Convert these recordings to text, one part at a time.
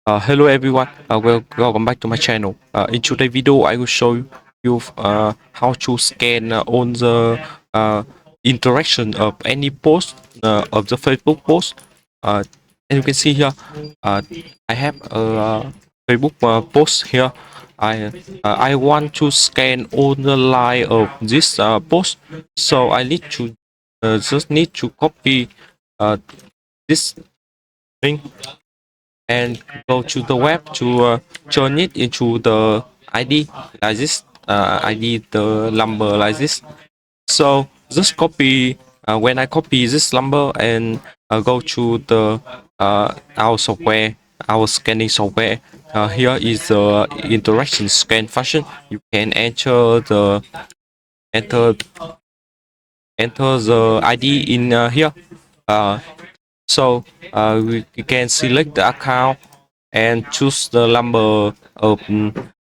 Hello everyone, welcome back to my channel. In today's video, I will show you how to scan all the uh, interaction of any post of the Facebook post. Uh, and you can see here, uh, I have a Facebook post here. I want to scan all the line of this post, so I need to just need to copy uh, this thing and go to the web to turn it into the ID like this, ID the number like this. So just copy when I copy this number and go to the our software, our scanning software. Here is the interaction scan function. You can enter enter the ID in here. Uh, so we can select the account and choose the number of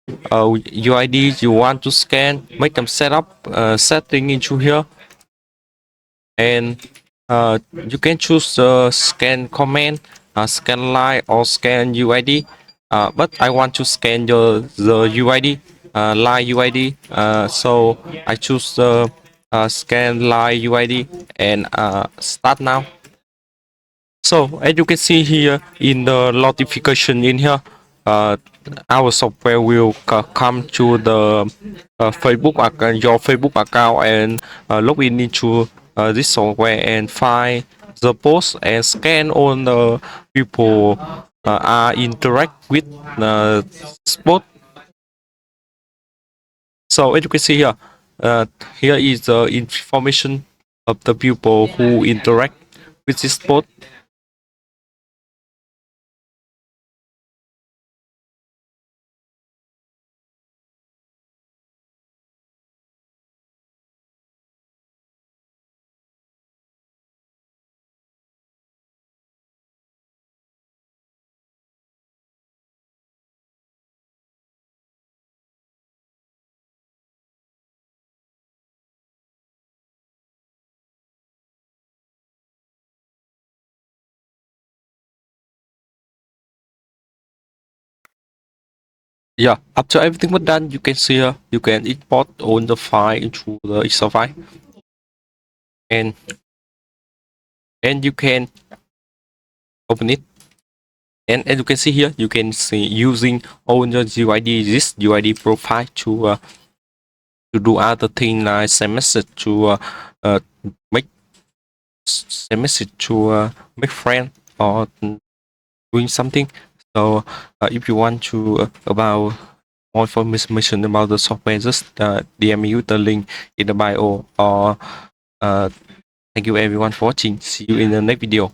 UID you want to scan. Make them set up setting into here, and you can choose the scan command, scan line or scan UID. But I want to scan the UID, line UID. So I choose the scan line UID and start now. So as you can see here in the notification in here, uh, our software will come to the Facebook account, your Facebook account, and log in into this software and find the post and scan all the people are interact with spot. So as you can see here, here is the information of the people who interact with this spot. Yeah, after everything was done, you can see here, you can import all the file into the Excel file, and you can open it. And as you can see here, you can see using all the UID, this UID profile to do other thing like send message to uh, make send message to make friend or doing something. So if you want to about more information about the software, just DM me the link in the bio or thank you everyone for watching. See you in the next video.